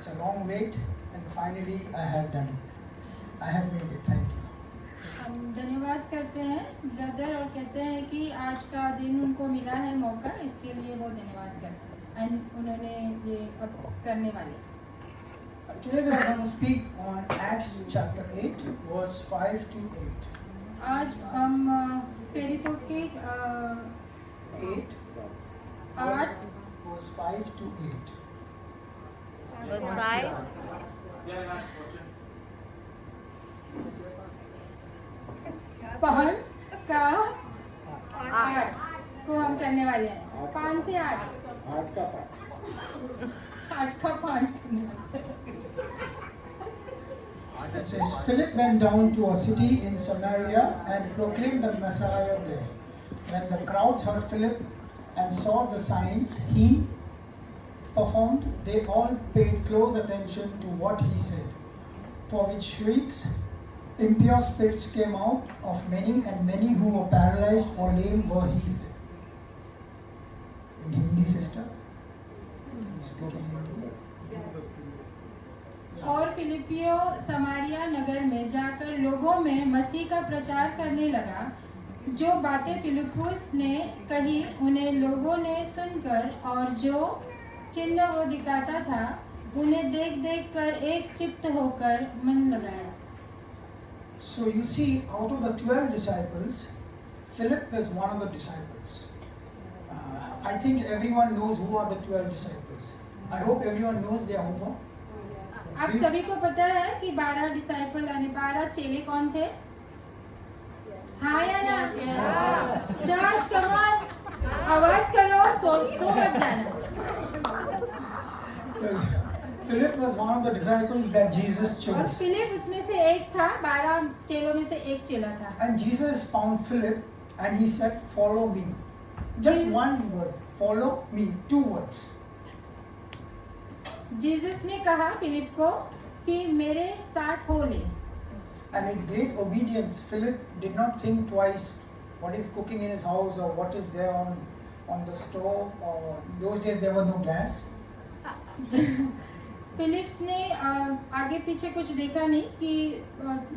It's a long wait, and finally I have done it. I have made it. Thank you. हम धन्यवाद करते हैं brother और कहते हैं कि आज का दिन उनको मिला है मौका, इसके लिए वो धन्यवाद करते हैं एंड उन्होंने ये अब करने वाले। Today we are going to speak on Acts chapter 8, verse 5 to 8. आज हम प्रेरितों के 8, 8 verse 5 to 8. Verse 5. पाँच का 8 को हम करने वाले हैं। 5 से 8 8 का 5 करने वाले हैं। It says, Philip went down to a city in Samaria and proclaimed the Messiah there. When the crowds heard Philip and saw the signs he performed, they all paid close attention to what he said. For which shrieks, impure spirits came out of many, and many who were paralyzed or lame were healed. In Hindi, sister? Can you speak in Hindi? और फिलिपियो समारिया नगर में जाकर लोगों में मसीह का प्रचार करने लगा। जो बातें फिलिपुस ने कही उन्हें लोगों ने सुनकर और जो चिन्ह वो दिखाता था उन्हें देख देख कर एक चित्त होकर मन लगाया। So you see, out of the 12 disciples, Philip is one of the disciples. I think everyone knows who are the 12 disciples. I hope everyone knows their homework. आप सभी को पता है कि 12 डिसाइपल यानी 12 चेले कौन थे? हाँ या ना? चार्ज कमान, आवाज करो, सो मत जाना। Philip was one of the disciples that Jesus और chose. फिलिप उसमें से एक था, 12 चेलों में से एक चेला था। And Jesus found Philip and he said, follow me. Just one word, follow me, 2 words. Jesus ने कहा फिलिप को कि मेरे साथ हो ले। And with great obedience, Philip did not think twice what is cooking in his house or what is there on the stove, or those days there was no gas. Philips ने आगे पीछे कुछ देखा नहीं कि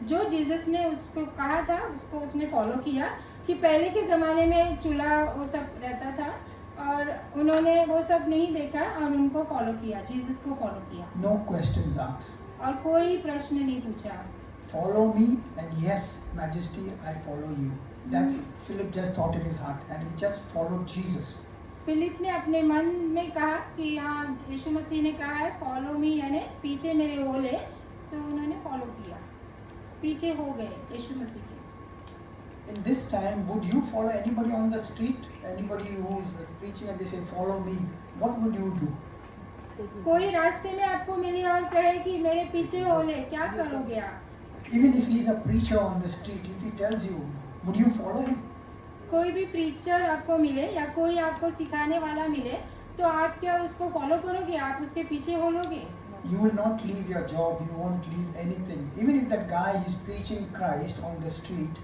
जो जीसस ने उसको कहा था उसको उसने फॉलो किया कि पहले के ज़माने में चूल्हा वो सब रहता था और उन्होंने वो सब नहीं देखा और उनको फॉलो किया, जीसस को फॉलो किया। No questions asked. और कोई प्रश्न नहीं पूछा। Follow me, and yes, Majesty, I follow you. That's Philip just thought in his heart, and he just followed Jesus. Philip ने अपने मन में कहा कि हाँ यीशु मसीह ने कहा है फॉलो मी यानी पीछे मेरे हो ले, तो उन्होंने फॉलो किया, पीछे हो गए यीशु मसीह के। In this time, would you follow anybody on the street? Anybody who's preaching and they say, follow me, what would you do? कोई रास्ते में आपको मिले और कहे कि मेरे पीछे हो ले, क्या करोगे आप? Even if he's a preacher on the street, if he tells you, would you follow him? कोई भी प्रीचर आपको मिले या कोई आपको सिखाने वाला मिले तो आप क्या उसको फॉलो करोगे, आप उसके पीछे हो लोगे? You will not leave your job, you won't leave anything. Even if that guy is preaching Christ on the street,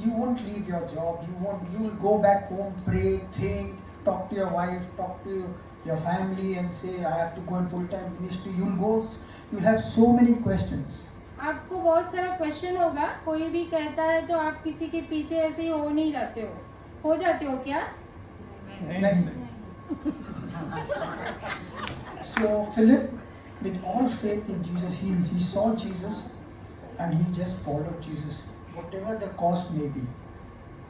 you won't leave your job, you will go back home, pray, think, talk to your wife, talk to your family and say, I have to go in full-time ministry. You'll have so many questions. आपको बहुत सारा question होगा, कोई भी कहता है तो आप किसी के पीछे ऐसे ही हो नहीं जाते हो जाते हो क्या? नहीं. So Philip, with all faith in Jesus, he saw Jesus and he just followed Jesus, whatever the cost may be.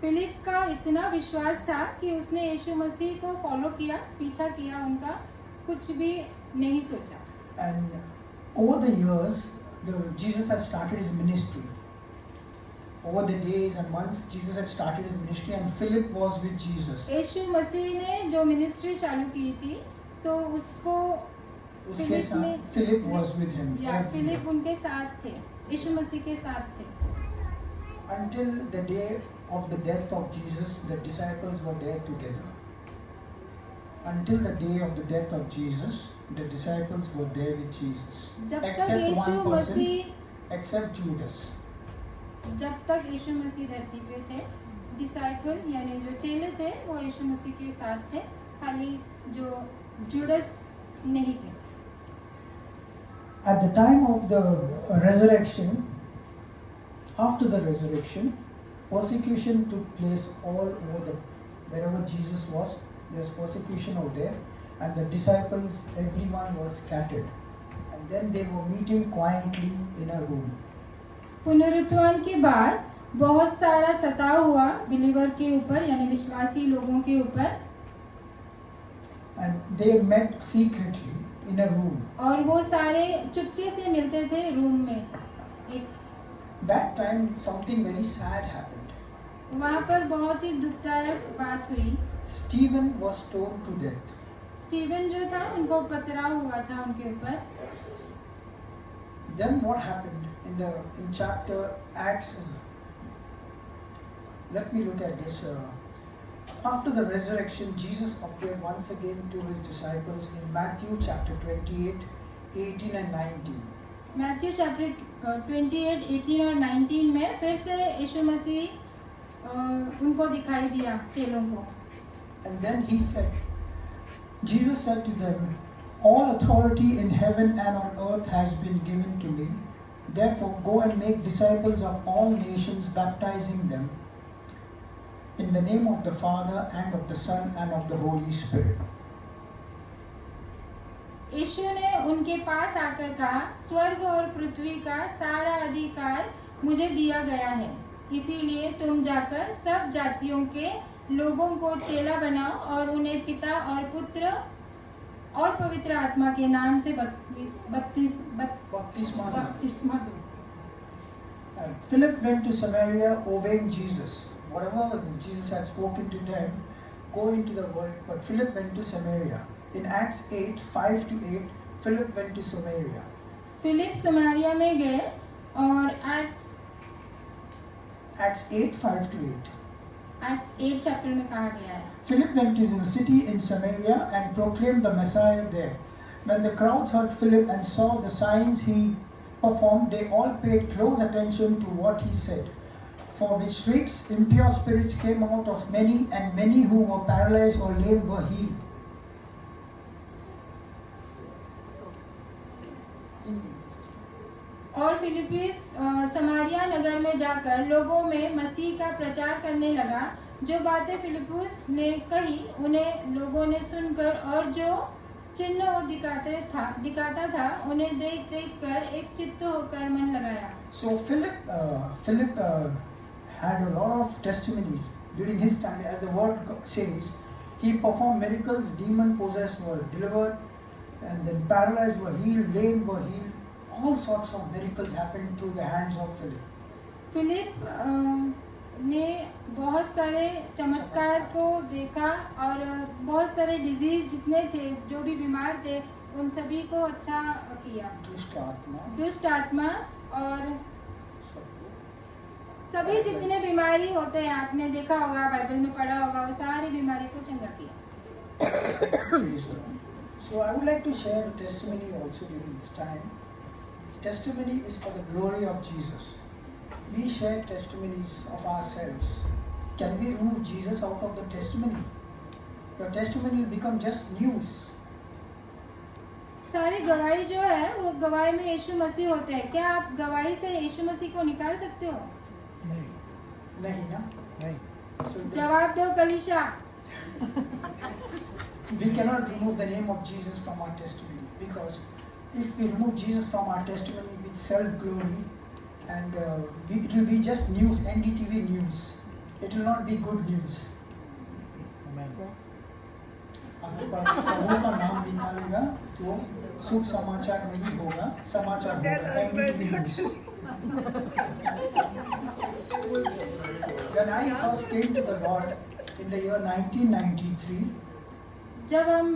Philip का इतना विश्वास था कि उसने यीशु मसीह को फॉलो किया, पीछा किया उनका, कुछ भी नहीं सोचा। And over the years, Jesus had started his ministry. Over the days and months, Jesus had started his ministry, and Philip was with Jesus. यीशु मसीह ने जो मिनिस्ट्री चालू की थी, तो उसको उसके साथ Philip was with him. या फिलिप उनके साथ थे, यीशु मसीह के साथ थे। Until the day of the death of Jesus, the disciples were there together. Until the day of the death of Jesus, the disciples were there with Jesus. Except one person, except Judas. जब तक यीशु मसीह धरती पे थे, disciple यानी जो चेले थे वो यीशु मसीह के साथ थे, खाली जो जुडस नहीं थे। At the time of the resurrection, after the resurrection, persecution took place all over wherever Jesus was. There's persecution over there, and the disciples, everyone was scattered, and then they were meeting quietly in a room. पुनरुत्थान के बाद बहुत सारा सताव हुआ believer के ऊपर यानी विश्वासी लोगों के ऊपर, And they met secretly in a room. और वो सारे चुपके से मिलते थे रूम में. एक That time something very sad happened. वहाँ पर बहुत ही दुखदायक बात हुई. Stephen was stoned to death. Steven जो था उनको पथराव हुआ था उनके ऊपर. Then what happened in chapter Acts? Let me look at this. After the resurrection, Jesus appeared once again to his disciples in Matthew chapter 28, 18 and 19. Matthew chapter 28, 18 और 19 में फिर से यीशु मसीह उनको दिखाई दिया चेलों को. And then Jesus said to them, "All authority in heaven and on earth has been given to me. Therefore go and make disciples of all nations, baptizing them in the name of the Father and of the Son and of the Holy Spirit." यीशु ने उनके पास आकर कहा, स्वर्ग और पृथ्वी का सारा अधिकार मुझे दिया गया है, इसीलिए तुम जाकर सब जातियों के लोगों को चेला बनाओ और उन्हें पिता और पुत्र और पवित्र आत्मा के नाम से बपतिस्मा दो. Philip went to Samaria obeying Jesus. Whatever Jesus had spoken to them, go into the world. But Philip went to Samaria. In Acts 8, 5 to 8, Philip went to Samaria. Philip Samaria में गए और Acts 8, 5 to 8. Acts 8 चैप्टर में कहा गया है. Philip went to a city in Samaria and proclaimed the Messiah there. When the crowds heard Philip and saw the signs he performed, they all paid close attention to what he said. For which reads, impure spirits came out of many, and many who were paralyzed or lame were healed. और फिलिप्पिस समारिया नगर में जाकर लोगों में मसीह का प्रचार करने लगा. जो बातें फिलिप्पुस ने कही उन्हें लोगों ने सुनकर और जो चिन्ह वो दिखाता था उन्हें देख कर एक चित्त होकर मन लगाया. So Philip had a lot of testimonies during his time. As the word says, he performed miracles, demon possessed were delivered, and then paralyzed were healed, lame were healed. All sorts of miracles happened through the hands of Philip. Philip ने बहुत सारे चमत्कार को देखा और बहुत सारे disease जितने थे, जो भी बीमार थे, उन सभी को अच्छा किया. दुष्ट आत्मा और सभी जितने बीमारी होते हैं, आपने देखा होगा, बाइबल में पढ़ा होगा, वो सारी बीमारी को चंगा किया. So I would like to share a testimony also during this time. Testimony is for the glory of Jesus. We share testimonies of ourselves. Can we remove Jesus out of the testimony? Your testimony will become just news. सारी गवाही जो है वो गवाही में यीशु मसीह होते हैं. क्या आप गवाही से यीशु मसीह को निकाल सकते हो? नहीं ना? नहीं. जवाब दो कलीशा. We cannot remove the name of Jesus from our testimony, because if we remove Jesus from our testimony with self-glory, and it will be just news, NDTV news. It will not be good news. अगर प्रभु का नाम निकालेगा तो शुभ समाचार नहीं होगा, समाचार होगा, NDTV news. When I first came to the Lord in the year 1993, जब हम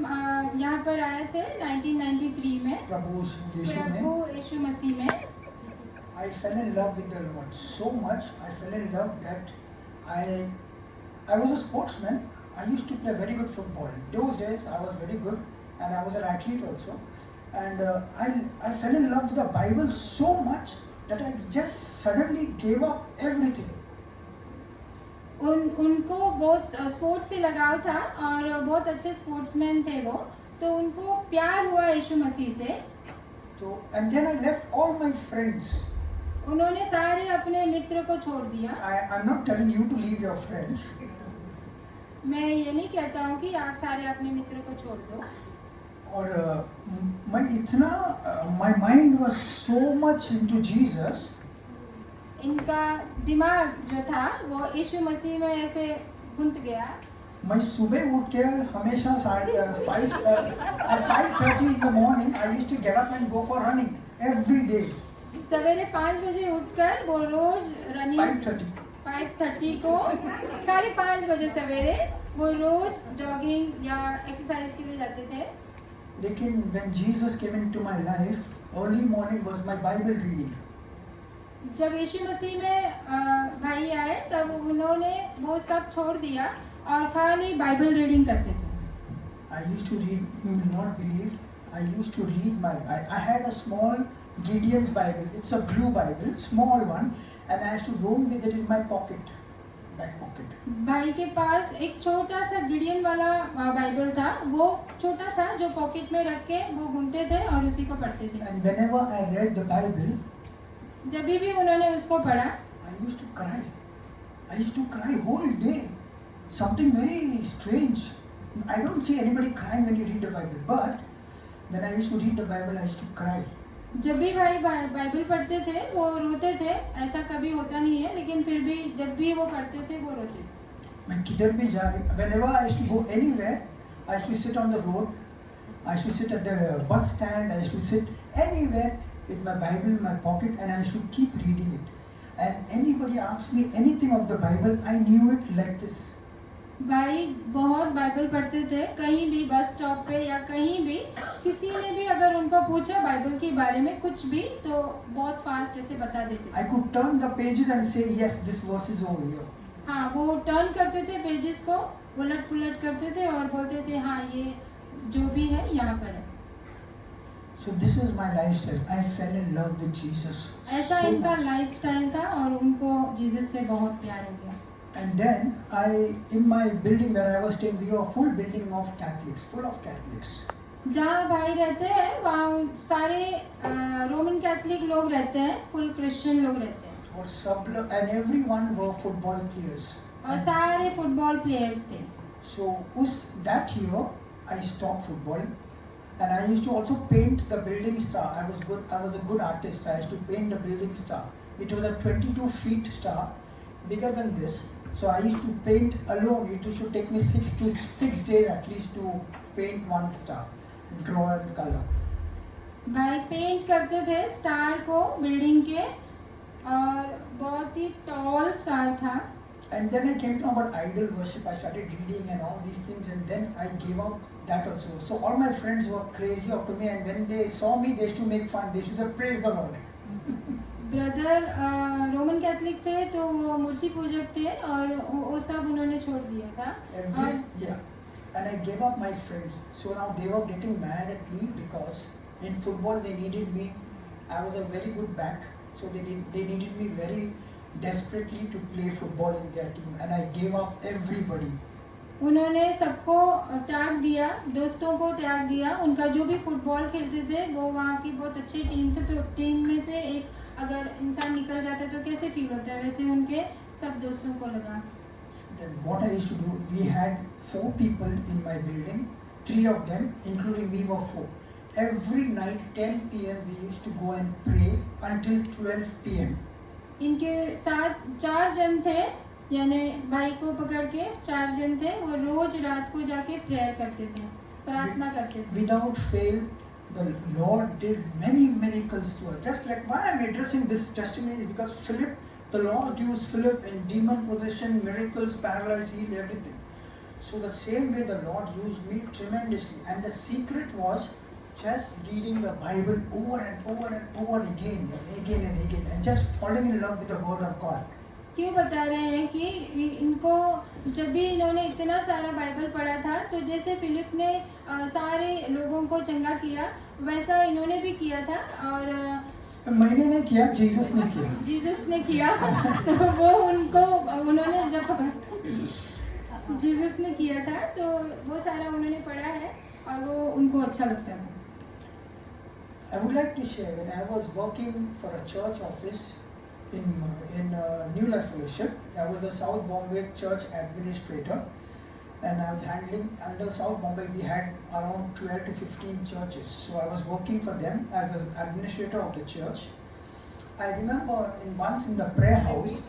यहाँ पर आए थे 1993 में, प्रभु यीशु मसीह में, I fell in love with the Lord so much. I fell in love that I was a sportsman. I used to play very good football. Those days I was very good, and I was an athlete also. And I fell in love with the Bible so much that I just suddenly gave up everything. उनको बहुत sports से लगाव था और बहुत अच्छे sportsman थे वो, तो उनको प्यार हुआ यीशु मसीह से. So, and then I left all my friends. उन्होंने सारे अपने मित्र को छोड़ दिया। I'm not telling you to leave your friends. मैं ये नहीं कहता हूँ कि आप सारे अपने मित्र को छोड़ दो। और my mind was so much into Jesus. इनका दिमाग जो था वो यीशु मसीह में ऐसे गुंथ गया। मैं सुबह उठ के हमेशा 5:30 in the morning I used to get up and go for running every day. सवेरे 5 बजे उठकर वो रोज रनिंग 5:30 को 5:30 बजे सवेरे वो रोज जॉगिंग या एक्सरसाइज के लिए जाते थे। लेकिन when Jesus came into my life, early morning was my Bible reading. जब यीशु मसीह में भाई आए तब उन्होंने वो सब छोड़ दिया और खाली बाइबल रीडिंग करते थे। I used to read, you will not believe, I used to read I had a small Gideon's Bible. It's a blue Bible, small one, and I used to roam with it in my pocket, back pocket. भाई के पास एक छोटा सा Gideon वाला Bible था, वो छोटा था जो पॉकेट में रख के वो घूमते थे और उसी को पढ़ते थे। And whenever I read the Bible, जब भी उन्होंने उसको पढ़ा, I used to cry. I used to cry whole day. Something very strange. I don't see anybody crying when you read the Bible, but when I used to read the Bible, I used to cry. जब भी भाई Bible पढ़ते थे वो रोते थे। ऐसा कभी होता नहीं है, लेकिन फिर भी जब भी वो पढ़ते थे वो रोते थे। मैं किधर भी जा रही, whenever I used to go anywhere, I used to sit on the road, I used to sit at the bus stand, I used to sit anywhere with my Bible in my pocket, and I used to keep reading it. And anybody asked me anything of the Bible, I knew it like this. भाई बहुत Bible पढ़ते थे। कहीं भी bus stop पे या कहीं भी किसी ने भी अगर उनको पूछा बाइबल के बारे में कुछ भी तो बहुत फास्ट ऐसे बता देते थे। I could turn the pages and say, yes, this verse is over here. हाँ, वो टर्न करते थे पेजेस को, उलट पुलट करते थे और बोलते थे हाँ ये जो भी है यहाँ पर है। So this was my lifestyle. I fell in love with Jesus. ऐसा so इनका much. लाइफस्टाइल था और उनको जीसस से बहुत प्यार हो गया। And then in my building where I was staying, we were a full building of Catholics, full of Catholics. जहाँ भाई रहते हैं वहाँ सारे रोमन कैथलिक लोग रहते हैं, फुल क्रिश्चियन लोग रहते हैं। And everyone were football players. और सारे फुटबॉल प्लेयर्स थे। So that year I stopped football, and I used to also paint the building star. I was a good artist. I used to paint the building star. It was a 22 feet star, bigger than this. So I used to paint alone. It should take me 6 days at least to paint one star, draw and color. भाई paint करते थे star को building के और बहुत ही toll star था। And then I came to know about idol worship. I started reading and all these things, and then I gave up that also. So all my friends were crazy up to me, and when they saw me, they used to make fun. They used to say, "Praise the Lord." Brother Roman Catholic थे तो वो मूर्ति पूजक थे और वो सब उन्होंने छोड़ दिया था। And I gave up my friends. So now they were getting mad at me because in football they needed me. I was a very good back, so they needed me very desperately to play football in their team, and I gave up everybody. उन्होंने सबको त्याग दिया, दोस्तों को त्याग दिया। उनका जो भी फुटबॉल खेलते थे वो वहाँ की बहुत अच्छी टीम थी, तो टीम में से एक अगर इंसान निकल जाता है तो कैसे फील होता है, वैसे उनके सब दोस्तों को लगा। Then what I used to do, we had 4 people in my building, 3 of them, including me, were 4. Every night 10 p.m. we used to go and pray until 12 p.m. इनके साथ 4 जन थे, यानी भाई को पकड़ के 4 जन थे। वो रोज रात को जाके प्रेयर करते थे, प्रार्थना करते थे। Without fail, the Lord did many miracles to us. Just like why I'm addressing this testimony is because the Lord used Philip in demon possession, miracles, paralyzed, healed, everything. So the same way the Lord used me tremendously, and the secret was just reading the Bible over and over and over again and again and again, and just falling in love with the Word of God. क्यों बता रहे हैं कि इनको जब भी इन्होंने इतना सारा बाइबल पढ़ा था तो जैसे फिलिप ने सारे लोगों को चंगा किया वैसा इन्होंने भी किया था। और मैंने नहीं किया, जीसस ने किया। जीसस ने किया तो वो उन्होंने जब जीसस ने किया था तो वो सारा उन्होंने पढ़ा है और वो उनको अच्छा लगता था। I would like to share when I was working for a church office in New Life Fellowship. I was the South Bombay church administrator, and I was handling under South Bombay. We had around 12 to 15 churches, so I was working for them as an administrator of the church. I remember once in the prayer house,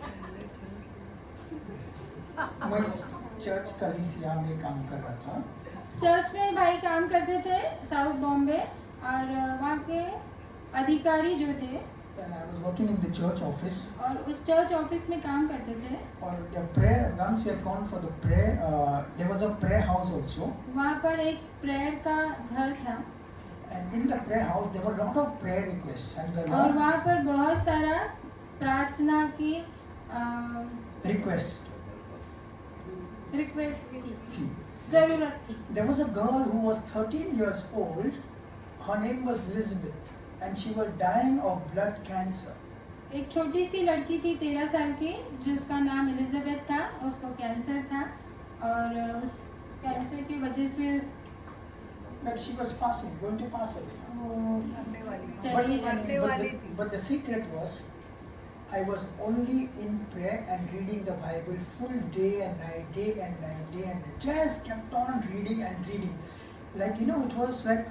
मैं church कलीसिया में काम कर रहा था. Church में भाई काम करते थे साउथ बॉम्बे, और वहाँ के अधिकारी जो थे, And I was working in the church office. और उस चर्च ऑफिस में काम करते थे. Or the prayer, once we had gone for the prayer, there was a prayer house also. वहाँ पर एक प्रेयर का घर था, And in the prayer house, there were a lot of prayer requests. And the और Lord वहाँ पर बहुत सारा प्रार्थना की request. रिक्वेस्ट थी, थी. जरूरत थी. There was a girl who was 13 years old. Her name was Elizabeth, and she was dying of blood cancer. एक छोटी सी लड़की थी 13 साल की, जिसका नाम एलिजाबेथ था. उसको कैंसर था, और उस कैंसर की वजह से But she was passing, going to pass away. वो But, चली जाने. but the secret was, I was only in prayer and reading the Bible full day and night, day and night, day and night. Just kept on reading and reading. Like, it was like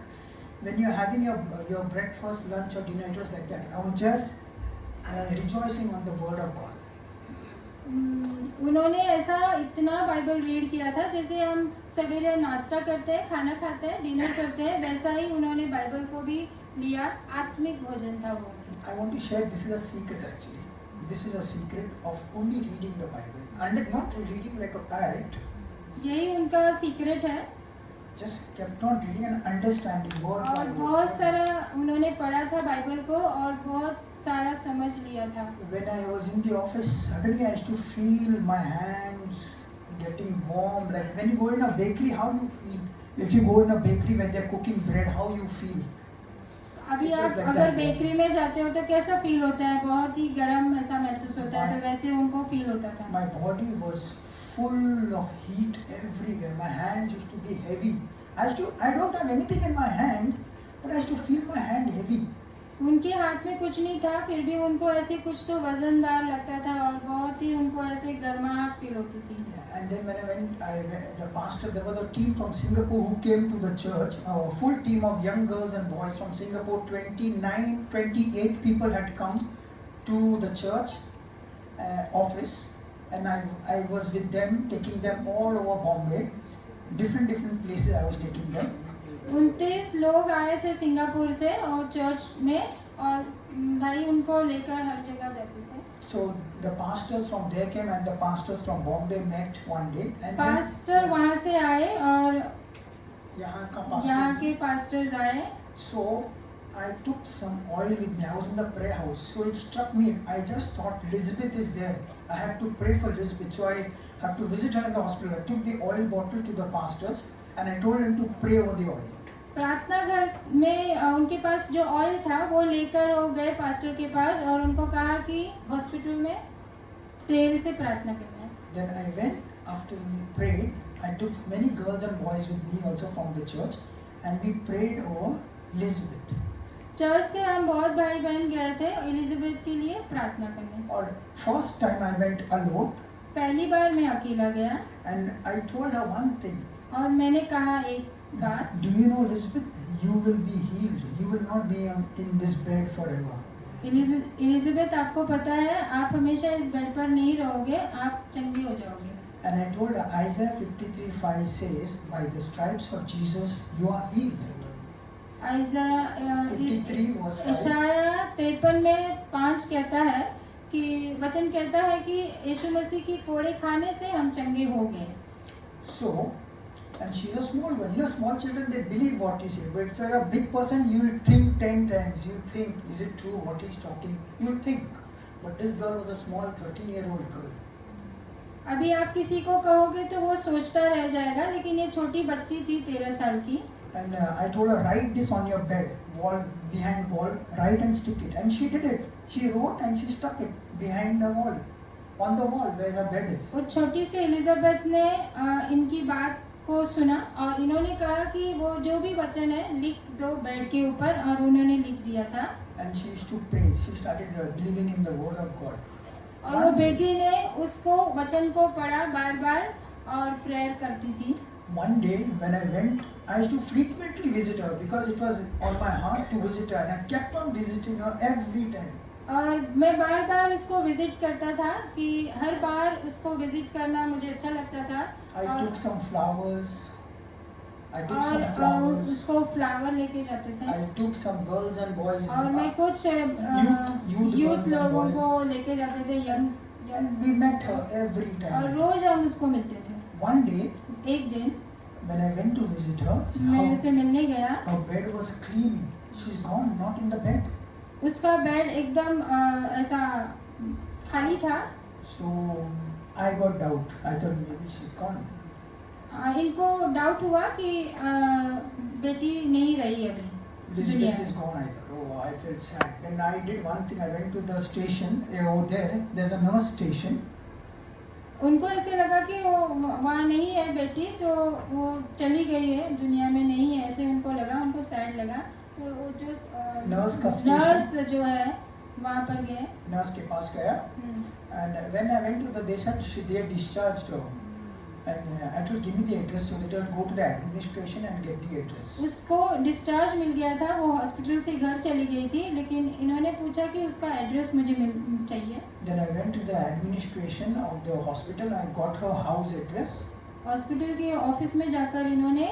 when you're having your breakfast, lunch or dinner, it was like that. I was just rejoicing on the word of God. उन्होंने ऐसा इतना Bible read किया था जैसे हम सवेरे नाश्ता करते हैं, खाना खाते हैं, डिनर करते हैं, वैसा ही उन्होंने बाइबल को भी लिया. आत्मिक भोजन था वो. I want to share, this is a secret actually. This is a secret of only reading the Bible. And not reading like a parrot. यही उनका सीक्रेट है. Just kept on reading and understanding word by और word. बहुत सारा उन्होंने पढ़ा था Bible को, और बहुत सारा समझ लिया था. When I was in the office, suddenly I used to feel my hands getting warm. Like when you go in a bakery, how you feel? If you go in a bakery when they're cooking bread, how you feel? अभी It was आप like अगर that. Bakery में जाते हो तो कैसा feel होता है? बहुत ही गर्म ऐसा महसूस होता है, तो वैसे उनको फील होता था. My body was full of heat everywhere. My hands used to be heavy. I don't have anything in my hand, but I used to feel my hand heavy. उनके हाथ में कुछ नहीं था, फिर भी उनको ऐसे कुछ तो वजनदार लगता था, और बहुत ही उनको ऐसे गर्माहट फील होती थी. And then when I went, the pastor, there was a team from Singapore who came to the church, a full team of young girls and boys from Singapore. 28 people had come to the church office, and I was with them, taking them all over Bombay, different places I was taking them. 29 लोग आए थे Singapore से और church में, और भाई उनको लेकर हर जगह जाते थे. So the pastors from there came and the pastors from Bombay met one day. And pastor वहाँ से आए और यहाँ का यहाँ pastor. के पास्टर्स आए. So I took some oil with me. I was in the prayer house. So it struck me. I just thought Elizabeth is there. I have to pray for Elizabeth. So I have to visit her in the hospital. I took the oil bottle to the pastors and I told them to pray over the oil. प्रार्थना घर में उनके पास जो oil था वो लेकर वो गए पास्टर के पास, और उनको कहा कि हॉस्पिटल में तेल से प्रार्थना करना है. Then I went after we prayed. I took many girls and boys with me also from the church and we prayed over Elizabeth. Church से हम बहुत भाई बहन गए थे एलिजाबेथ के लिए प्रार्थना करने. Or first time I went alone पहली बार मैं अकेला गया, and I told her one thing. और मैंने कहा एक बात. Do you know, Elizabeth, you will be healed. You will not be in this bed forever. Elizabeth, आपको पता है आप हमेशा इस बेड पर नहीं रहोगे, आप चंगे हो जाओगे. And I told her, Isaiah 53:5 says, by the stripes of Jesus, you are healed. 53 verse 5. इशाया 53 में 5 कहता है कि वचन कहता है कि यीशु मसीह की कोड़े खाने से हम चंगे हो गए. So, and she's a small girl. Small children, they believe what you say. But if you're a big person, you'll think 10 times. You'll think, is it true what he's talking? You'll think. But this girl was a small 13-year-old girl. अभी आप किसी को कहोगे तो वो सोचता रह जाएगा, लेकिन ये छोटी बच्ची थी 13 साल की. And I told her, write this on your bed, wall, behind wall, write and stick it. And she did it. She wrote and she stuck it behind the wall, on the wall where her bed is. वो छोटी सी Elizabeth ने इनकी बात को सुना और इन्होंने कहा कि वो जो भी वचन है लिख दो बेड के ऊपर, और उन्होंने लिख दिया था। And she used to pray. She started believing in the word of God. और वो बेटी ने उसको वचन को पढ़ा बार बार और प्रेयर करती थी। One day when I went, I used to frequently visit her because it was on my heart to visit her, and I kept on visiting her every time. और मैं बार बार उसको विजिट करता था कि हर बार उसको विजिट करना मुझे अच्छा लगता था। I took some flowers. और उसको फ्लावर लेके जाते थे। I took some girls and boys. और मैं कुछ youth यूथ girls and लोगों boys. को लेके जाते थे, youngs, And we met her every और time. रोज हम उसको मिलते थे। One day एक दिन when I went to visit her, मैं उसे मिलने गया, her bed was clean. She's gone, not in the bed. उसका बेड एकदम ऐसा खाली था। So I got doubt. I thought maybe she's gone. इनको डाउट हुआ कि बेटी नहीं रही अभी दुनिया Elizabeth is में। gone. I thought, oh, I felt sad. Then I did one thing. I went to the station over there. There's a nurse station. उनको ऐसे लगा कि वो वहाँ नहीं है बेटी, तो वो चली गई है दुनिया में, नहीं है, ऐसे उनको लगा, उनको सैड लगा। तो वो जो नर्स जो है वहाँ पर गए। Nurse के पास गया. And when I went to the, they said they had discharged her. And I told, give me the address so that I'll go to the administration and get the address. उसको discharge मिल गया था, वो hospital से घर चली गई थी, लेकिन इन्होंने पूछा कि उसका एड्रेस मुझे चाहिए। Then I went to the administration of the hospital. I got her house address. Hospital के ऑफिस में जाकर इन्होंने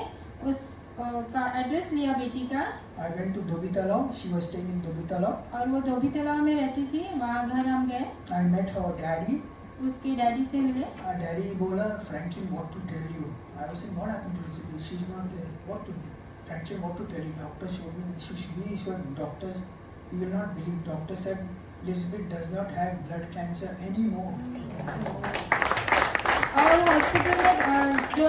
उस का एड्रेस लिया बेटी का। I went to Dobitala. She was staying in Dobitala. और वो धोबीतला में रहती थी, वहाँ घर हम गए। I met her daddy. उसके डैडी से मिले। Daddy बोला, Franklin, what to tell you? I was saying, what happened to Elizabeth? She's not there. What to do? Franklin, what to tell you? Doctor showed me she should be. So doctors, you will not believe. Doctor said Elizabeth does not have blood cancer anymore. और hospital में जो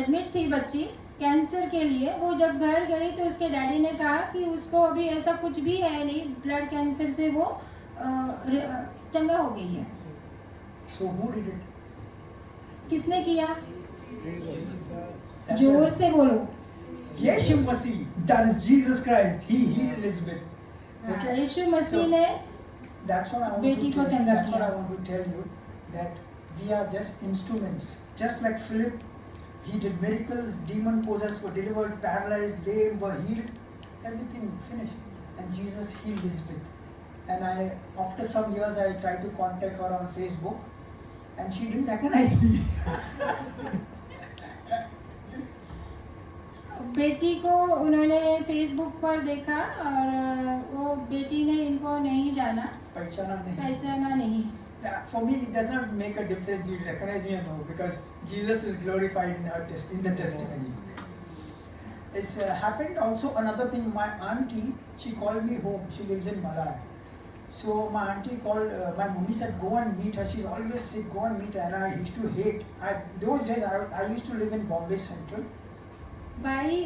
admit थी बच्ची cancer के लिए, वो जब घर गई तो उसके डैडी ने कहा कि उसको अभी ऐसा कुछ भी है नहीं, ब्लड कैंसर से वो चंगा हो गई है। So who did it? किसने किया? That's जोर right. से बोलो। Yeshu Masih. That is Jesus Christ. He healed Elizabeth. Okay. यीशु मसीह ने That's what I want बेटी to को tell. चंगा That's what किया। I want to tell you, that we are just instruments. Just like Philip, he did miracles. Demon possessed were delivered. Paralyzed, lame were healed. Everything finished. And Jesus healed Elizabeth. And after some years, I tried to contact her on Facebook, and she didn't recognize me. बेटी को उन्होंने Facebook पर देखा और वो बेटी ने इनको नहीं जाना, पहचाना नहीं। Yeah, for me, it does not make a difference you recognize me or no, because Jesus is glorified in the testimony. It's happened also another thing. My auntie, she called me home. She lives in Malad. So my auntie called, my mummy said, go and meet her. She's always sick, go and meet her. And I used to hate. Those days, I used to live in Bombay Central. भाई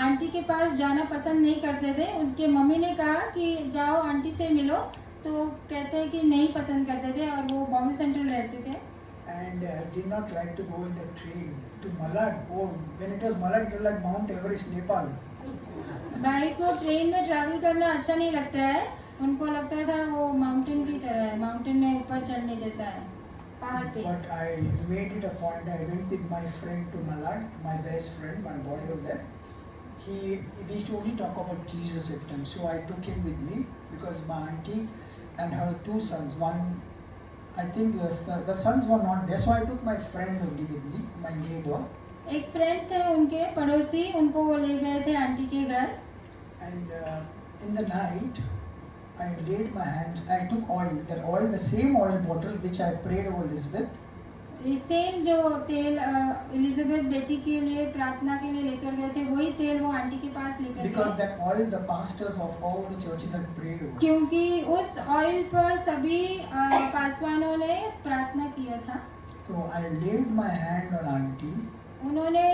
aunty के पास जाना पसंद नहीं करते थे। उनके mummy ने कहा कि जाओ आंटी से मिलो, तो कहते हैं कि नहीं पसंद करते थे, और वो बॉम्बे सेंट्रल रहते थे। And I did not like to go in the train to Malad. Oh, when it was Malad, it was like Mount Everest, Nepal. भाई को ट्रेन में ट्रैवल करना अच्छा नहीं लगता है, उनको लगता था वो माउंटेन की तरह है, माउंटेन में ऊपर चढ़ने जैसा है, पहाड़ पे। But I made it a point. I went with my friend to Malad. My best friend, my boy was there. We used to only talk about Jesus every time. So I took him with me because my auntie and her two sons. One, I think the sons were not there. So I took my friend only with me, my neighbor. एक friend थे उनके पड़ोसी, उनको वो ले गए थे aunty के घर। And in the night, I laid my hands. I took oil. That oil, the same oil bottle which I prayed over Elizabeth. Same जो तेल एलिजाबेथ बेटी के लिए प्रार्थना के लिए लेकर गए थे, वही तेल वो आंटी के पास लेकर Because गए, that oil, the pastors of all the churches had prayed over. क्योंकि उस ऑयल पर सभी पासवानों ने प्रार्थना किया था। So I laid my hand on auntie. उन्होंने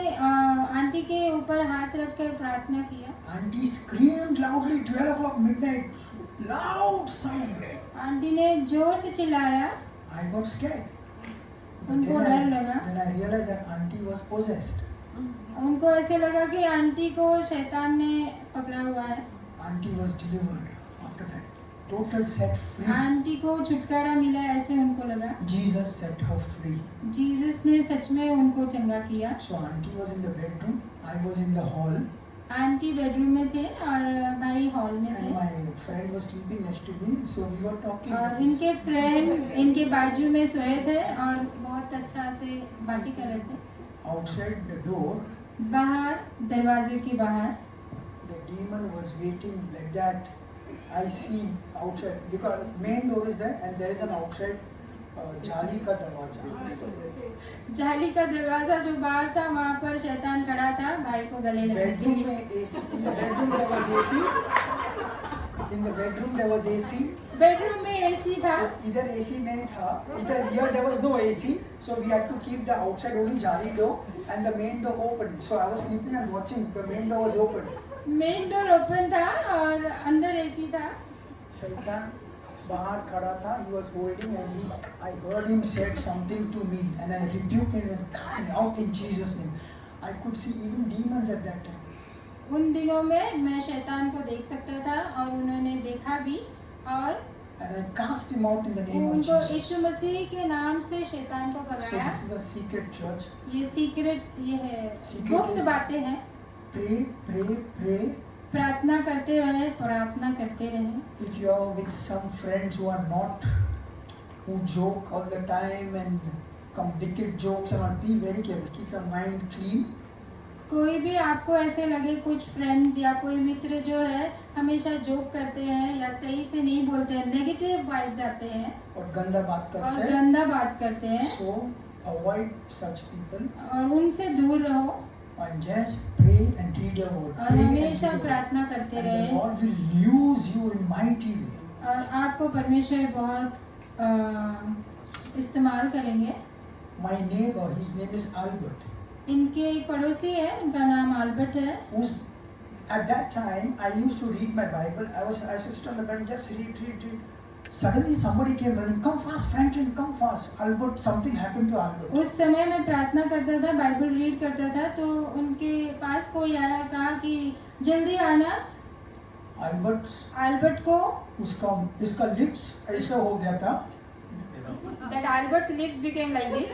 आंटी के ऊपर हाथ रखकर प्रार्थना किया। Auntie screamed loudly, 12 o'clock midnight, loud sound. Aunty ने जोर से चिल्लाया। I got scared. उनको डर लगा। Then I realized that auntie was possessed. उनको ऐसे लगा कि आंटी को शैतान ने पकड़ा हुआ है। Auntie was delivered after that. Total set free. Aunty को छुटकारा मिला, ऐसे उनको लगा। Jesus set her free. Jesus ने सच में उनको चंगा किया। So auntie was in the bedroom, I was in the hall, aunty bedroom में थे और भाई हॉल में and थे। my friend was sleeping next to me. So we were talking. और with this- इनके फ्रेंड इनके बाजू में सोए थे और बहुत अच्छा से बातें कर रहे थे। Outside the door, बाहर, दरवाजे के बाहर the demon was waiting like that. I see outside because main door is there and there is an outside जाली का दरवाजा। जाली का दरवाजा जो बाहर था, वहाँ पर शैतान खड़ा था भाई को गले लगाने के Bedroom लिए। में AC. In the bedroom there was AC. In the bedroom there was AC. Bedroom में एसी था। So इधर AC नहीं था. Here there was no AC. So we had to keep the outside only जाली door and the main door open. So I was sleeping and watching. The main door was open. Main door open था और अंदर AC था। शैतान बाहर खड़ा था. He was holding and I heard him said something to me and I rebuked him and cast him out in Jesus' name. I could see even demons at that time. उन दिनों में मैं शैतान को देख सकता था और उन्होंने देखा भी और And I cast him out in the name of उनको Jesus. यीशु मसीह के नाम से शैतान को So भगाया। this is a secret church. ये सीक्रेट, ये है Secret गुप्त is- बातें हैं। Pray, pray, pray. प्रार्थना करते रहे, प्रार्थना करते रहे। If you are with some friends who are not, who joke all the time and come wicked jokes and all, be very careful. Keep your mind clean. कोई भी आपको ऐसे लगे, कुछ फ्रेंड्स या कोई मित्र जो है हमेशा जोक करते हैं या सही से नहीं बोलते हैं, नेगेटिव वाइब्स आते हैं और गंदा बात और करते हैं. गंदा बात करते हैं, So avoid such people और उनसे दूर रहो and just pray and read your word. और Pray and हमेशा read your word. प्रार्थना करते And the रहे Lord will use you in mighty way. और आपको परमेश्वर बहुत इस्तेमाल करेंगे। My neighbor, his name is Albert. इनके एक पड़ोसी है, उनका नाम अल्बर्ट है। Who's at that time I used to read my Bible. I used to sit on the bed and just read. Suddenly somebody came running. Come fast, Franklin, come fast. Albert, something happened to Albert. उस समय मैं प्रार्थना करता था, Bible read करता था, तो उनके पास कोई आया और कहा कि जल्दी आना। अल्बर्ट को इसका लिप्स ऐसा हो गया था. that Albert's lips became like this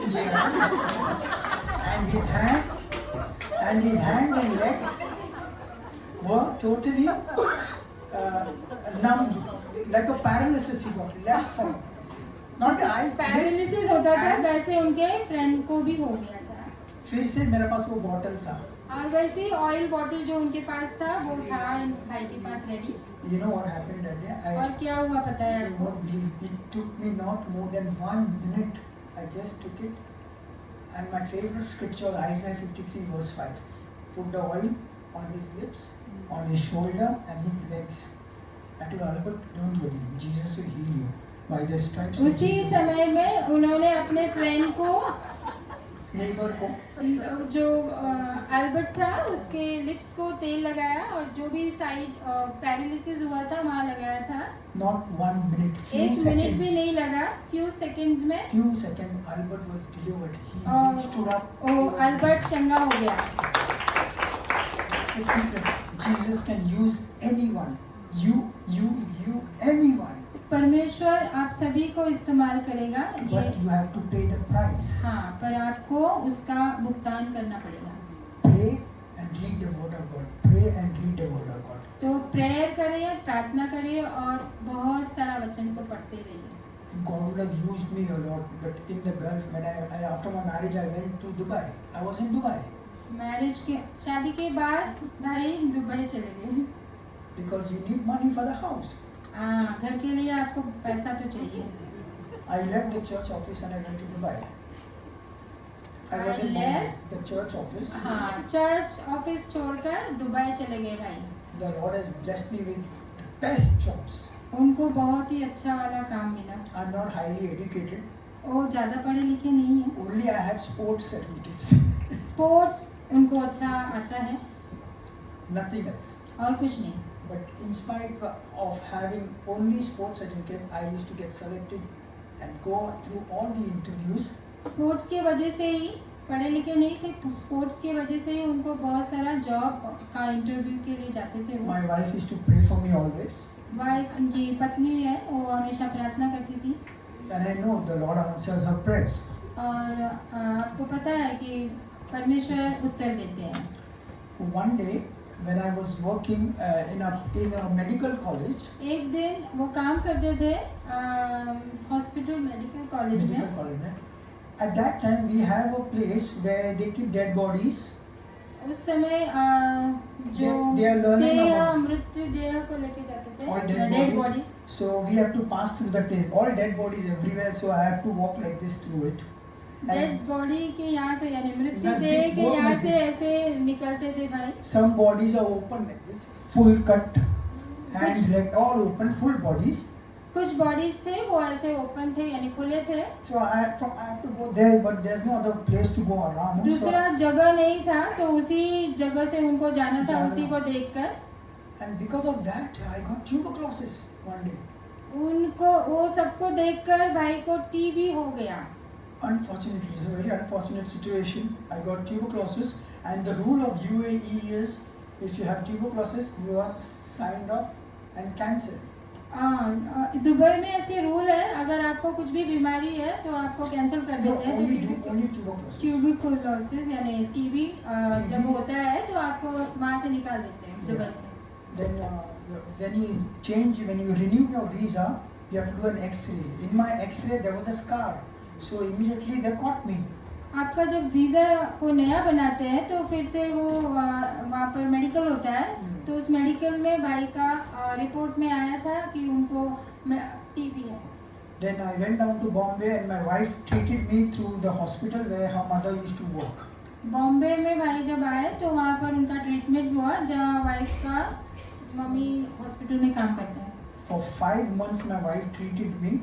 And his hand and legs were totally numb, like a paralysis he got, left side. Not the eyes, paralysis lips, होता था, hands. वैसे उनके फ्रेंड को भी हो गया था। फिर से मेरे पास वो बॉटल था. और वैसे ही ऑयल बॉटल जो उनके पास था वो था इन भाई के पास ready. You know what happened that day? और क्या हुआ पता है You आपको? won't believe. It took me not more than 1 minute. I just took it, and my favorite scripture, Isaiah 53 verse 5. Put the oil on his lips, on his shoulder, and his legs. I told Albert, don't worry, Jesus will heal you. By the stripes of उसी Jesus. समय में उन्होंने अपने friend को, Neighbor को, जो Albert था, उसके लिप्स को तेल लगाया और जो भी साइड पैरालिसिस हुआ था वहाँ लगाया था। not 1 minute, few एक मिनट भी seconds. नहीं लगा, फ्यू सेकेंड्स में Few seconds, Albert was delivered. He और stood up. ओ अल्बर्ट चंगा हो गया। It's a secret. Jesus can use anyone. You, anyone. परमेश्वर आप सभी को इस्तेमाल करेगा। ये But you have to pay the price. हाँ, पर आपको उसका भुगतान करना पड़ेगा। Pray and read the word of God. Pray and read the word of God. तो प्रेयर करें, प्रार्थना करें और बहुत सारा वचन को पढ़ते रहिए। God would have used me a lot, but in the Gulf, when I after my marriage, I went to Dubai. I was in Dubai marriage के शादी के बाद भाई दुबई चले गए। because you need money for the house. हाँ, घर के लिए आपको पैसा तो चाहिए। I left the church office and I went to Dubai. I was in left? the church office. हाँ, चर्च ऑफिस छोड़कर दुबई चले गए भाई। The Lord has blessed me with the best jobs. उनको बहुत ही अच्छा वाला काम मिला। I'm not highly educated. वो ज़्यादा पढ़े लिखे नहीं है। Only I had sports certificates. Sports उनको अच्छा आता है Nothing else. और कुछ नहीं। But in spite of having only sports certificate, I used to get selected and go through all the interviews sports की वजह से ही, पढ़े लिखे नहीं थे, स्पोर्ट्स की वजह से ही उनको बहुत सारा जॉब का इंटरव्यू के लिए जाते थे वो। My wife used to pray for me always, wife उनकी पत्नी है, वो हमेशा प्रार्थना करती थी। and I know the Lord answers her prayers. और आपको पता है कि परमेश्वर उत्तर देते हैं। One day, when I was working in a medical college, एक दिन वो काम करते थे हॉस्पिटल मेडिकल कॉलेज में। at that time we have a place where they keep dead bodies. उस समय जो They are learning देह about मृत्यु देह को लेके जाते all थे, dead dead bodies. Bodies. So we have to pass through the place. All dead bodies everywhere. So I have to walk like this through it. Dead body के यहाँ से, यानी मृत्यु नजदीक, देह के बहुत यहाँ से नजदीक। ऐसे निकलते थे भाई। Some bodies are open like this, full cut, hands, leg, all open, full bodies. कुछ बॉडीज थे वो ऐसे ओपन थे, यानी खुले थे। So I have to go there, but there's no other place to go around. दूसरा जगह नहीं था, तो उसी जगह से उनको जाना था, जाना। उसी को देखकर। And because of that, I got tuberculosis one day. उनको वो सबको देखकर भाई को टीबी हो गया। Unfortunately, it's a very unfortunate situation. I got tuberculosis, and the rule of UAE is, if you have tuberculosis, you are signed off and cancelled. Dubai में ऐसे रूल है, अगर आपको कुछ भी बीमारी है तो आपको कैंसिल कर No, देते हैं। only tuberculosis. ट्यूबिकुलोसिस यानी टीबी जब होता है तो आपको वहाँ से निकाल देते हैं, दुबई से। Then when you renew your visa, you have to do an X-ray. In my X-ray, there was a scar, so immediately they caught me. आपका जब वीज़ा को नया बनाते हैं तो फिर से वो वहाँ पर मेडिकल होता है, तो उस मेडिकल में भाई का रिपोर्ट में आया था कि उनको टीबी है। Then I went down to Bombay, and my wife treated me through the hospital where her mother used to work. Bombay में भाई जब आए तो वहाँ पर उनका ट्रीटमेंट हुआ, जहाँ वाइफ का मम्मी हॉस्पिटल में काम करते हैं। For 5 months, my wife treated me.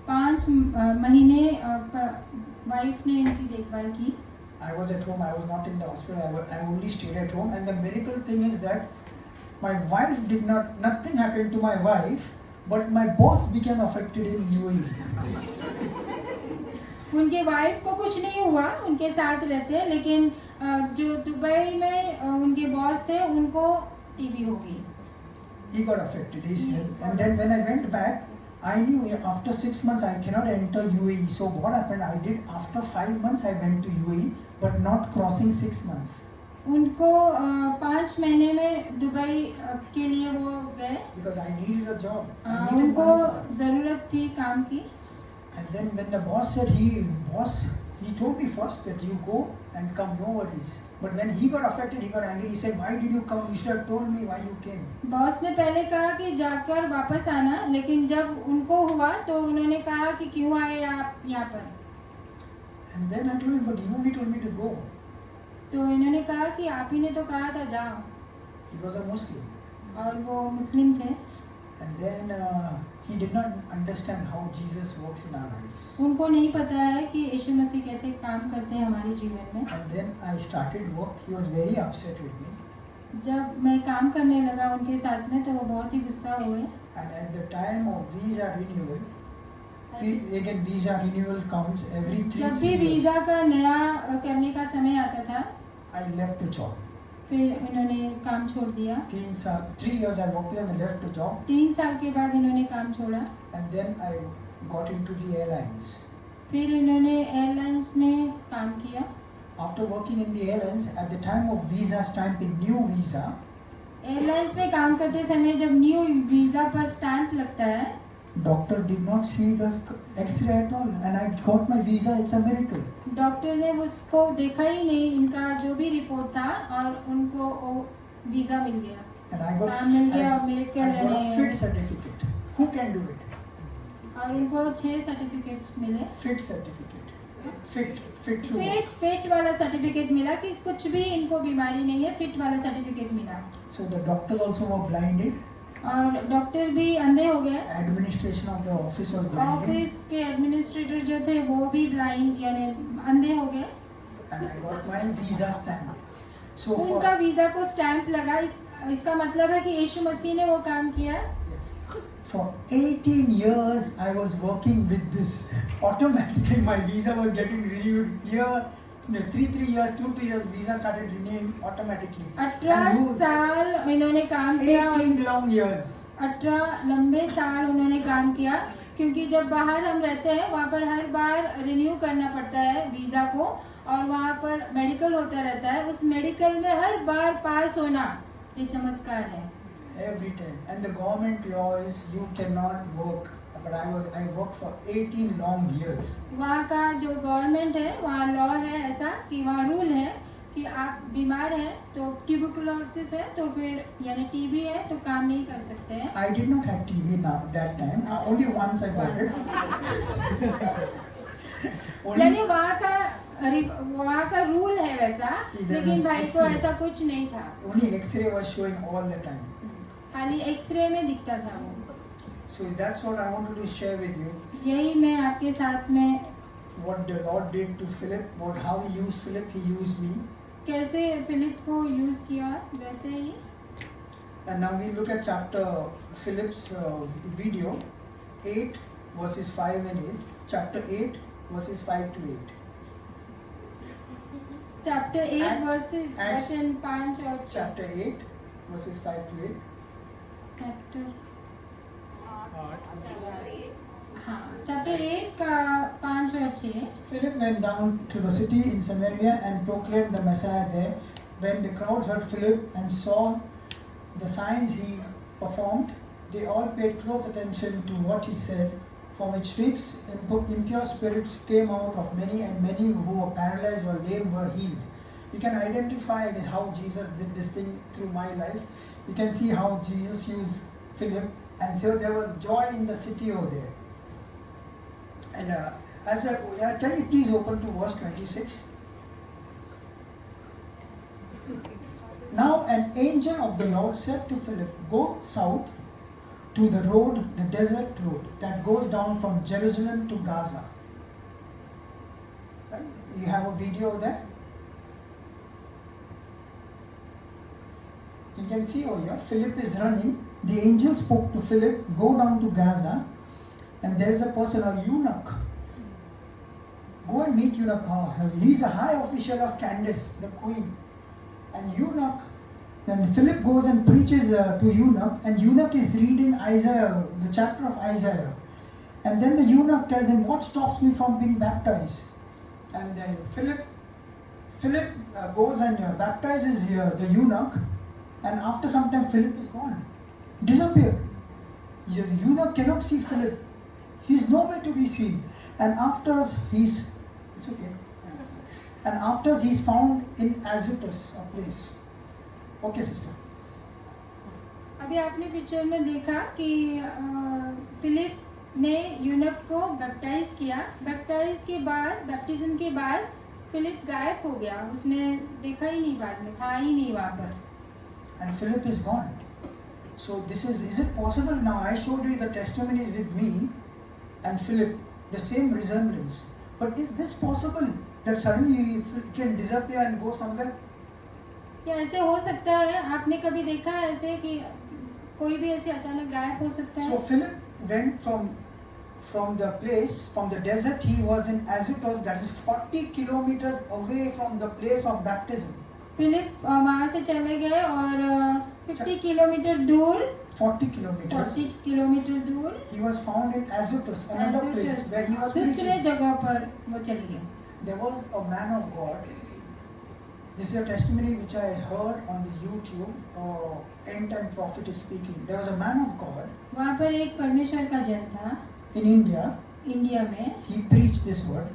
5 महीने वाइफ ने इनकी देखभाल की। I was at home. I was not in the hospital. I only stayed at home. And the miracle thing is that my wife did not. Nothing happened to my wife, but my boss became affected in UAE. उनके wife को कुछ नहीं हुआ, उनके साथ रहते हैं, लेकिन जो दुबई में उनके बॉस थे उनको टीबी हो गई। He got affected. And then when I went back, I knew after 6 months I cannot enter UAE. So what happened? I did after 5 months I went to UAE, but not crossing 6 months. उनको 5 महीने में Dubai के लिए वो गए, Because I needed a job. I needed उनको money for it. ज़रूरत थी काम की। And then when the boss said he told me first that you go and come, no worries. But when he got affected, he got angry. He said, "Why did you come? You should have told me why you came." Boss ने पहले कहा कि जाकर वापस आना, लेकिन जब उनको हुआ तो उन्होंने कहा कि क्यों आए आप यहाँ पर। And then I told him, "But you only told me to go." तो इन्होंने कहा कि आप ही ने तो कहा था जाओ, He was a Muslim. और वो मुस्लिम थे। And then he did not understand how Jesus works in our lives. उनको नहीं पता है कि यीशु मसीह कैसे काम करते हैं हमारे जीवन में। And then I started work. He was very upset with me. जब मैं काम करने लगा उनके साथ में तो वो बहुत ही गुस्सा हुए। And at the time of visa renewal, visa renewal comes every 3 जब भी years. वीज़ा का नया करने का समय आता था, I left the job. फिर इन्होंने काम छोड़ दिया। 3 years I worked there and left the job. 3 साल के बाद इन्होंने काम छोड़ा। And then I got into the airlines. फिर इन्होंने एयरलाइंस में काम किया। After working in the airlines, at the time of visa stamping, new visa, airlines में काम करते समय जब न्यू वीज़ा पर स्टैंप लगता है, doctor did not see the X-ray at all, and I got my visa. It's a miracle. Doctor ने उसको देखा ही नहीं, इनका जो भी रिपोर्ट था, और उनको वीज़ा मिल गया। And I got काम मिल गया, miracle I got a यानी- fit certificate. Who can do it? और उनको 6 सर्टिफिकेट्स मिले। Fit certificate. Fit to work. Fit वाला सर्टिफिकेट मिला कि कुछ भी इनको बीमारी नहीं है, फिट वाला सर्टिफिकेट मिला। So the doctors also were blinded. और डॉक्टर भी अंधे हो गए। Administration of the office was blinded. Office के एडमिनिस्ट्रेटर जो थे वो भी ब्लाइंड यानी अंधे हो गए। And I got my visa stamp. So उनका for वीज़ा को स्टैंप लगा। इसका मतलब है कि यीशु मसीह ने वो काम किया। yes. For 18 years, I was working with this. Automatically, my visa was getting renewed year. 3 years, 2 years, visa started renewing automatically. 18 साल इन्होंने काम किया, 18 long years. 18 लंबे साल उन्होंने काम किया, क्योंकि जब बाहर हम रहते हैं वहाँ पर हर बार रिन्यू करना पड़ता है वीज़ा को, और वहाँ पर मेडिकल होता रहता है, उस मेडिकल में हर बार पास होना ये चमत्कार है। Every time. And the government law is you cannot work. But I worked for 18 long years. वहाँ का जो गवर्नमेंट है, वहाँ लॉ है ऐसा कि वहाँ रूल है कि आप बीमार हैं तो ट्यूबरकुलोसिस है तो फिर यानी टीबी है तो काम नहीं कर सकते हैं। I did not have TB now that time. Only once I got it. यानी वहाँ का रूल है वैसा, There लेकिन was भाई को X-ray. ऐसा कुछ नहीं था, Only X-ray was showing all the time. खाली एक्सरे में दिखता था वो। So that's what I wanted to share with you. यही मैं आपके साथ में What the Lord did to Philip, how He used Philip, He used me. कैसे फिलिप को यूज किया वैसे ही। And now we look at chapter Philip's video 8 verses 5 and 8. Chapter 8 verses 5 to 8. Chapter 8 Acts- versus वचन 5 और 6। Chapter 8 verses 5 to 8. Chapter 8 का 5 और 6। Philip went down to the city in Samaria and proclaimed the Messiah there. When the crowds heard Philip and saw the signs he performed, they all paid close attention to what he said, from which shrieks impure spirits came out of many, and many who were paralyzed or lame were healed. You can identify with how Jesus did this thing through my life. You can see how Jesus used Philip, and so there was joy in the city over there. And can you please open to verse 26? Now an angel of the Lord said to Philip, "Go south to the road, the desert road that goes down from Jerusalem to Gaza." Right? You have a video there? You can see over here, Philip is running. The angel spoke to Philip, "Go down to Gaza, and there is a person, a eunuch. Go and meet eunuch. He's a high official of Candace, the queen." And eunuch, then Philip goes and preaches to eunuch, and eunuch is reading Isaiah, the chapter of Isaiah. And then the eunuch tells him, "What stops me from being baptized?" And then Philip goes and baptizes the eunuch. And after some time, Philip is gone, disappeared. The eunuch cannot see Philip. He is nowhere to be seen. And after he's found in Azotus, a place. Okay, sister. अभी आपने picture में देखा कि Philip ने यूनक को baptise किया। Baptism के बाद फिलिप गायब हो गया, उसने देखा ही नहीं, बाद में था ही नहीं वहाँ पर। And Philip is gone. So is it possible now? I showed you the testimonies with me and Philip, the same resemblance. But is this possible that suddenly he can disappear and go somewhere? क्या ऐसे हो सकता है? आपने कभी देखा है ऐसे कि कोई भी ऐसे अचानक गायब हो सकता है? So Philip went from the place, from the desert. He was in Azotus, that is 40 kilometers away from the place of baptism. Philip वहाँ से चले गए और 50 किलोमीटर दूर 40 kilometers. दूर He was found in Azotus, another place where he was दूसरे preaching. जगह पर वो चले गए। There was a man of God. This is a testimony which I heard on the YouTube. End Time Prophet is speaking. There was a man of God वहाँ पर एक परमेश्वर का जन था in India. इंडिया में, He preached this word,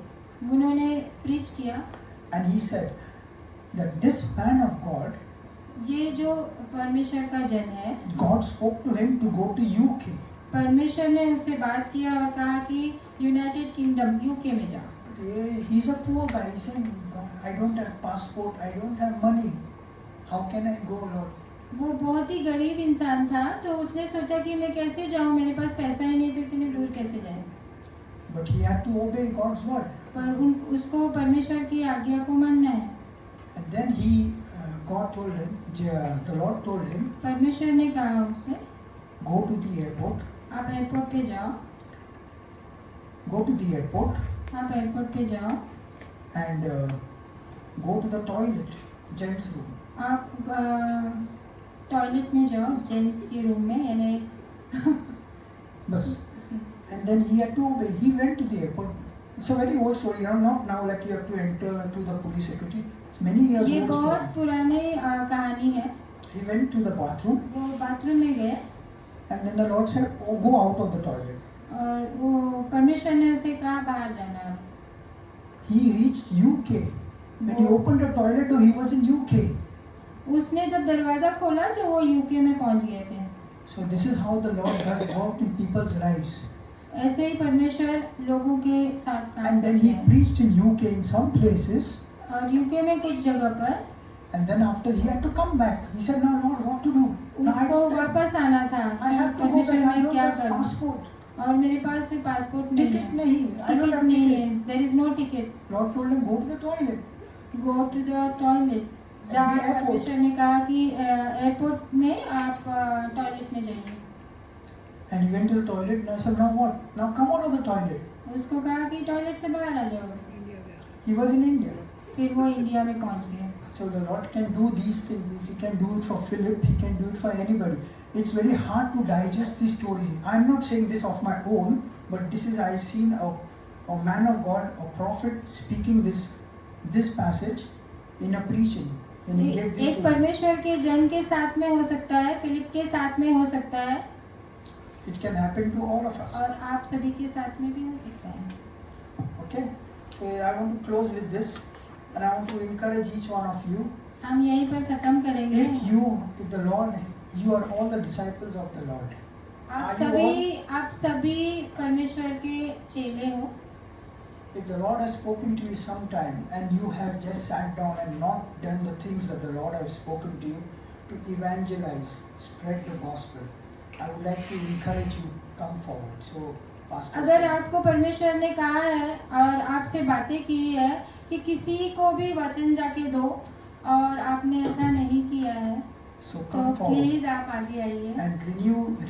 उन्होंने preach किया। and he said that this man of God, ये जो परमेश्वर का जन है, God spoke to him to go to UK. परमेश्वर ने उससे बात किया और कहा कि यूनाइटेड किंगडम यूके में जाओ। He's a poor guy. He's saying, "God, I don't have passport. I don't have money. How can I go, Lord?" वो बहुत ही गरीब इंसान था, तो उसने सोचा कि मैं कैसे जाऊँ, मेरे पास पैसा ही नहीं, तो इतनी दूर कैसे जाए। But he had to obey God's word. पर उसको परमेश्वर की आज्ञा को मानना है। And then God told him, the Lord told him, परमेश्वर ने कहा उसे, "Go to the airport, आप एयरपोर्ट पे जाओ, go to the airport आप एयरपोर्ट पे जाओ, and go to the toilet, gents room. आप टॉयलेट में जाओ, जेंट्स के रूम में, यानी Bas. And then he had to obey. He went to the airport. It's a very old story. Not now like you have to enter through the police security. It's many years ये old बहुत story. पुरानी कहानी है। He went to the bathroom वो bathroom में गए and then the Lord said, "Oh, go out of the toilet." और वो परमेश्वर ने उसे कहा बाहर जाना। He reached UK. When he opened the toilet door, he was in UK. उसने जब दरवाजा खोला तो वो यूके में पहुंच गए थे। So this is how the Lord does work in people's lives. ऐसे ही परमेश्वर लोगों के साथ काम And then करते he हैं। preached in UK in some places. और यूके में कुछ जगह पर And then after he had to come back. He said, "Now Lord, what to do? Now I उसको don't have, वापस आना था I have to go परमेश्वर back. I मैं don't क्या have करूं, passport. और मेरे पास भी पासपोर्ट नहीं Ticket है, nahi. I don't ticket have नहीं ticket." है, there is no ticket. Lord told him, "Go to the toilet." Go to the toilet. जहाँ the airport. परमेश्वर ने कहा कि एयरपोर्ट में आप टॉयलेट में जाइए। And he went to the toilet. And I said, "Now what? Now come out of the toilet." उसको कहा कि टॉयलेट से बाहर आ जाओ। He was in India. फिर वो इंडिया में पहुंच गए। So the Lord can do these things. If He can do it for Philip, He can do it for anybody. It's very hard to digest this story. I'm not saying this of my own, but this is I've seen a man of God, a prophet speaking this passage in a preaching. And he gave this एक story. परमेश्वर के जन के साथ में हो सकता है, फिलिप के साथ में हो सकता है, It can happen to all of us. और आप सभी के साथ में भी हो सकता है। Okay. So I want to close with this, and I want to encourage each one of you. हम यहीं पर खत्म करेंगे। If the Lord, you are all the disciples of the Lord. आप सभी परमेश्वर के चेले हो। If the Lord has spoken to you sometime and you have just sat down and not done the things that the Lord has spoken to you to evangelize, spread the gospel, I would like to encourage you, come forward. So, Pastor. अगर आपको परमेश्वर ने कहा है और आपसे बातें की है कि किसी को भी वचन जाके दो और आपने ऐसा नहीं किया है, So तो come forward प्लीज आप आगे आइए and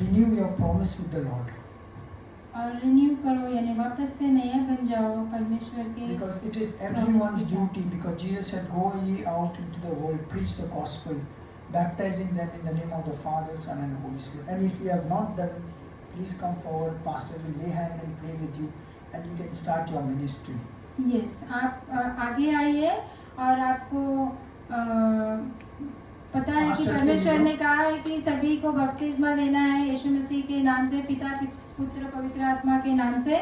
renew your promise with the Lord. और रिन्यू करो, यानी वापस से नया बन जाओ परमेश्वर के। Because it is everyone's duty. Because Jesus said, "Go ye out into the world, preach the gospel, baptizing them in the name of the Father, Son, and Holy Spirit." And if you have not done, please come forward. Pastors will lay hand and pray with you, and you can start your ministry. Yes, आप आगे आइए और आपको पता है कि Pastor परमेश्वर से ने कहा है कि सभी को बपतिस्मा देना है यीशु मसीह के नाम से, पिता पुत्र पवित्र आत्मा के नाम से।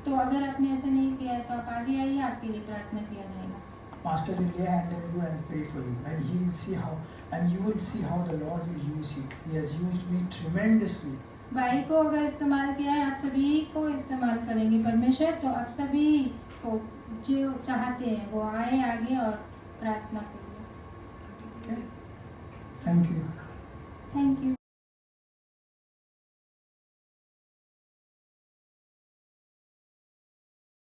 तो अगर आपने ऐसा नहीं किया है तो आप आगे आइए, आपके लिए प्रार्थना किया जाएगा। Pastor will lay hand on you and pray for you, and he will see how, and you will see how the Lord will use you. He has used me tremendously. भाई को अगर इस्तेमाल किया है, आप सभी को इस्तेमाल करेंगे परमेश्वर। तो आप सभी को जो चाहते हैं वो आए आगे और प्रार्थना करें।